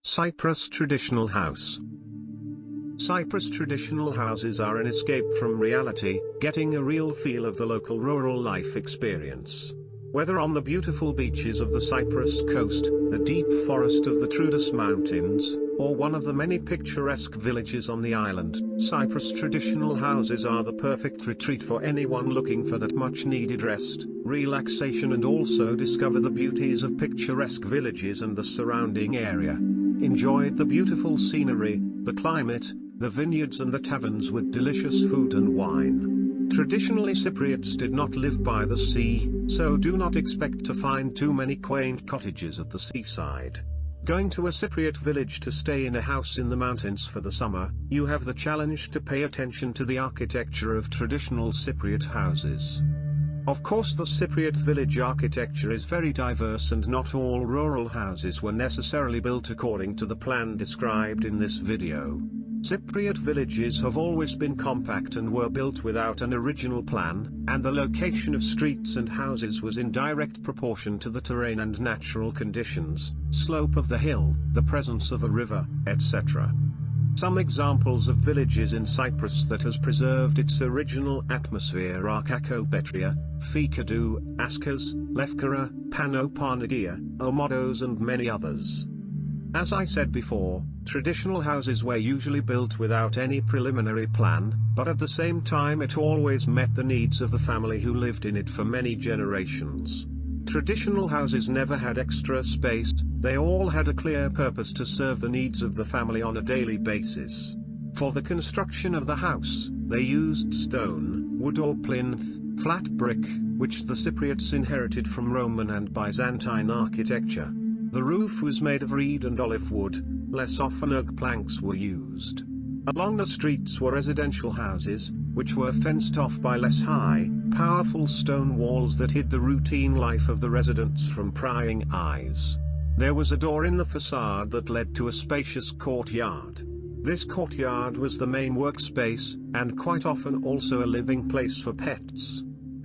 Cyprus Traditional House. Cyprus traditional houses are an escape from reality, getting a real feel of the local rural life experience. Whether on the beautiful beaches of the Cyprus coast, the deep forest of the Troodos Mountains, or one of the many picturesque villages on the island, Cyprus traditional houses are the perfect retreat for anyone looking for that much-needed rest, relaxation, and also discover the beauties of picturesque villages and the surrounding area. Enjoyed the beautiful scenery, the climate, the vineyards and the taverns with delicious food and wine. Traditionally Cypriots did not live by the sea, so do not expect to find too many quaint cottages at the seaside. Going to a Cypriot village to stay in a house in the mountains for the summer, you have the challenge to pay attention to the architecture of traditional Cypriot houses. Of course, the Cypriot village architecture is very diverse and not all rural houses were necessarily built according to the plan described in this video. Cypriot villages have always been compact and were built without an original plan, and the location of streets and houses was in direct proportion to the terrain and natural conditions, slope of the hill, the presence of a river, etc. Some examples of villages in Cyprus that has preserved its original atmosphere are Kakopetria, Fikadou, Askas, Lefkara, Panoparnagia, Omodos and many others. As I said before, traditional houses were usually built without any preliminary plan, but at the same time it always met the needs of the family who lived in it for many generations. Traditional houses never had extra space, they all had a clear purpose to serve the needs of the family on a daily basis. For the construction of the house, they used stone, wood or plinth, flat brick, which the Cypriots inherited from Roman and Byzantine architecture. The roof was made of reed and olive wood, less often oak planks were used. Along the streets were residential houses, which were fenced off by less high, powerful stone walls that hid the routine life of the residents from prying eyes. There was a door in the facade that led to a spacious courtyard. This courtyard was the main workspace, and quite often also a living place for pets.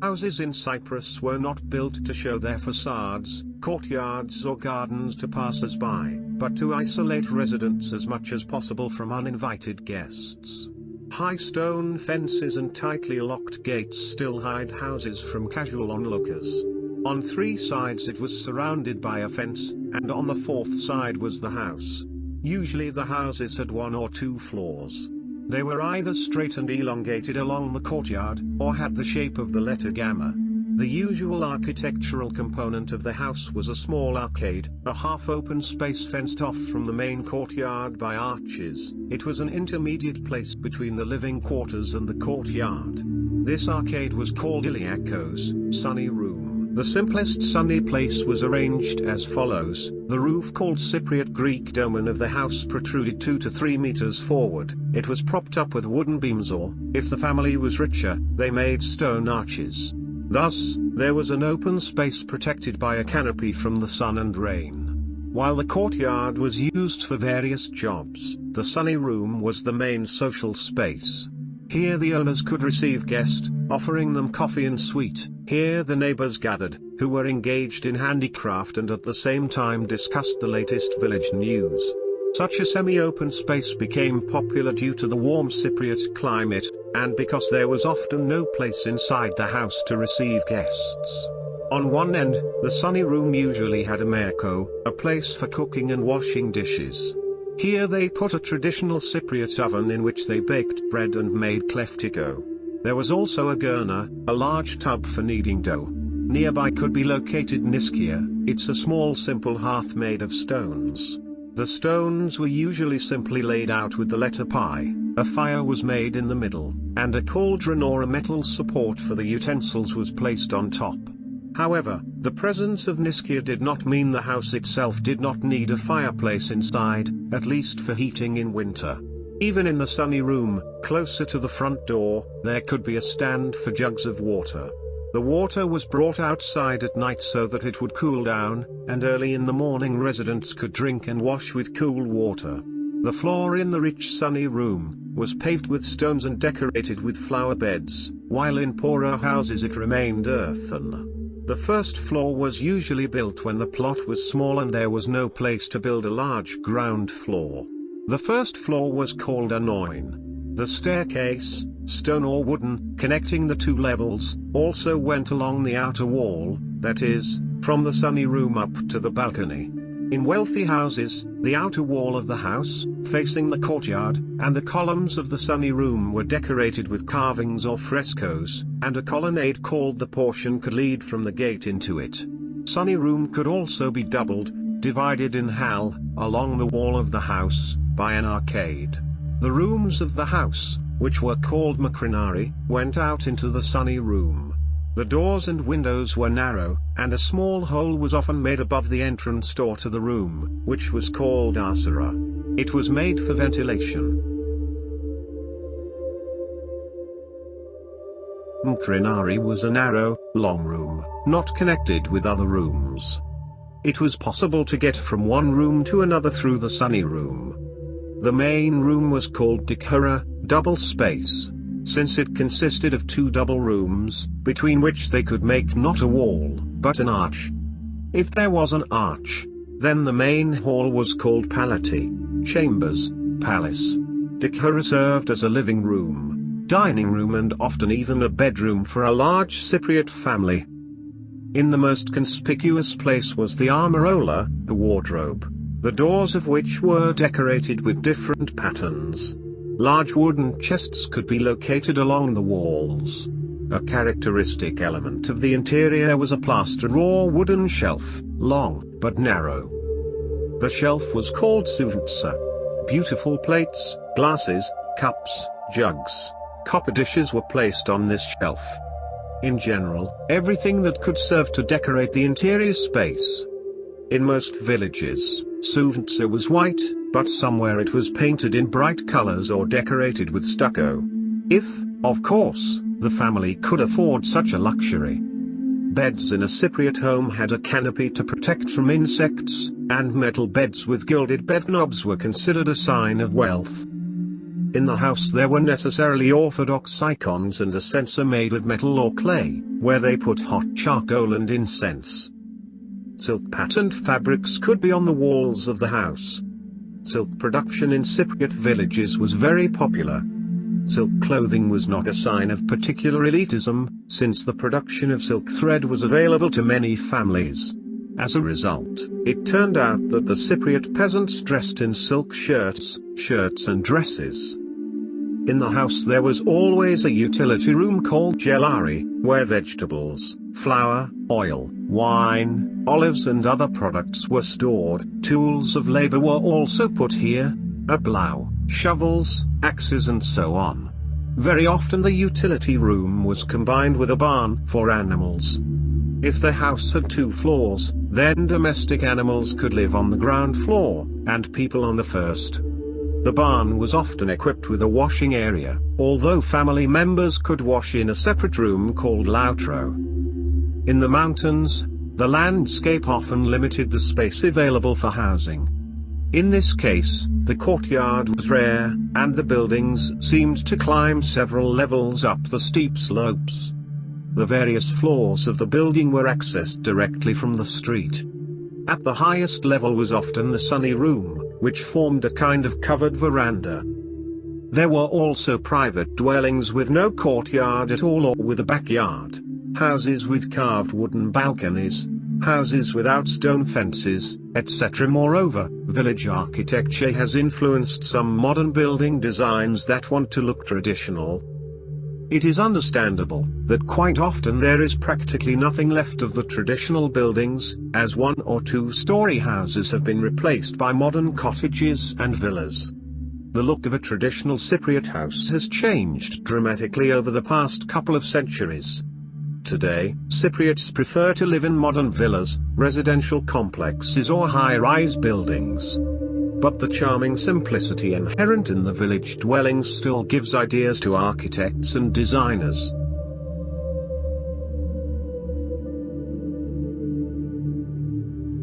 Houses in Cyprus were not built to show their facades, courtyards or gardens to passers-by, but to isolate residents as much as possible from uninvited guests. High stone fences and tightly locked gates still hide houses from casual onlookers. On three sides it was surrounded by a fence, and on the fourth side was the house. Usually the houses had one or two floors. They were either straight and elongated along the courtyard, or had the shape of the letter gamma. The usual architectural component of the house was a small arcade, a half-open space fenced off from the main courtyard by arches. It was an intermediate place between the living quarters and the courtyard. This arcade was called Iliakos, sunny room. The simplest sunny place was arranged as follows: the roof, called Cypriot Greek domen, of the house protruded 2 to 3 meters forward. It was propped up with wooden beams, or, if the family was richer, they made stone arches. Thus, there was an open space protected by a canopy from the sun and rain. While the courtyard was used for various jobs, the sunny room was the main social space. Here the owners could receive guests, offering them coffee and sweet. Here the neighbors gathered, who were engaged in handicraft and at the same time discussed the latest village news. Such a semi-open space became popular due to the warm Cypriot climate, and because there was often no place inside the house to receive guests. On one end, the sunny room usually had a meko, a place for cooking and washing dishes. Here they put a traditional Cypriot oven in which they baked bread and made kleftiko. There was also a gurna, a large tub for kneading dough. Nearby could be located niskia. It's a small simple hearth made of stones. The stones were usually simply laid out with the letter pi. A fire was made in the middle, and a cauldron or a metal support for the utensils was placed on top. However, the presence of niskia did not mean the house itself did not need a fireplace inside, at least for heating in winter. Even in the sunny room, closer to the front door, there could be a stand for jugs of water. The water was brought outside at night so that it would cool down, and early in the morning residents could drink and wash with cool water. The floor in the rich sunny room was paved with stones and decorated with flower beds, while in poorer houses it remained earthen. The first floor was usually built when the plot was small and there was no place to build a large ground floor. The first floor was called a noin. The staircase, stone or wooden, connecting the two levels, also went along the outer wall, that is, from the sunny room up to the balcony. In wealthy houses, the outer wall of the house, facing the courtyard, and the columns of the sunny room were decorated with carvings or frescoes, and a colonnade called the portion could lead from the gate into it. Sunny room could also be doubled, divided in half, along the wall of the house, by an arcade. The rooms of the house, which were called macrinari, went out into the sunny room. The doors and windows were narrow, and a small hole was often made above the entrance door to the room, which was called asara. It was made for ventilation. Macrinari was a narrow, long room, not connected with other rooms. It was possible to get from one room to another through the sunny room. The main room was called dikura, double space, since it consisted of two double rooms, between which they could make not a wall, but an arch. If there was an arch, then the main hall was called palati, chambers, palace. Dikura served as a living room, dining room and often even a bedroom for a large Cypriot family. In the most conspicuous place was the armorola, the wardrobe, the doors of which were decorated with different patterns. Large wooden chests could be located along the walls. A characteristic element of the interior was a plaster or wooden shelf, long but narrow. The shelf was called suvntsa. Beautiful plates, glasses, cups, jugs, copper dishes were placed on this shelf. In general, everything that could serve to decorate the interior space. In most villages, suvntsa was white, but somewhere it was painted in bright colors or decorated with stucco. If, of course, the family could afford such a luxury. Beds in a Cypriot home had a canopy to protect from insects, and metal beds with gilded bed knobs were considered a sign of wealth. In the house there were necessarily orthodox icons and a censer made of metal or clay, where they put hot charcoal and incense. Silk patterned fabrics could be on the walls of the house. Silk production in Cypriot villages was very popular. Silk clothing was not a sign of particular elitism, since the production of silk thread was available to many families. As a result, it turned out that the Cypriot peasants dressed in silk shirts and dresses. In the house there was always a utility room called gelari, where vegetables, flour, oil, wine, olives and other products were stored. Tools of labor were also put here, a plough, shovels, axes and so on. Very often the utility room was combined with a barn for animals. If the house had 2 floors, then domestic animals could live on the ground floor, and people on the first. The barn was often equipped with a washing area, although family members could wash in a separate room called lautro. In the mountains, the landscape often limited the space available for housing. In this case, the courtyard was rare, and the buildings seemed to climb several levels up the steep slopes. The various floors of the building were accessed directly from the street. At the highest level was often the sunny room, which formed a kind of covered veranda. There were also private dwellings with no courtyard at all or with a backyard, houses with carved wooden balconies, houses without stone fences, etc. Moreover, village architecture has influenced some modern building designs that want to look traditional. It is understandable that quite often there is practically nothing left of the traditional buildings, as 1 or 2-story houses have been replaced by modern cottages and villas. The look of a traditional Cypriot house has changed dramatically over the past couple of centuries. Today, Cypriots prefer to live in modern villas, residential complexes or high-rise buildings. But the charming simplicity inherent in the village dwellings still gives ideas to architects and designers.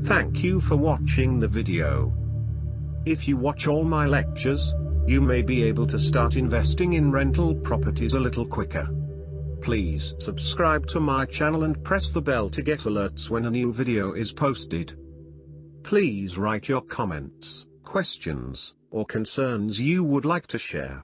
Thank you for watching the video. If you watch all my lectures, you may be able to start investing in rental properties a little quicker. Please subscribe to my channel and press the bell to get alerts when a new video is posted. Please write your comments, questions, or concerns you would like to share.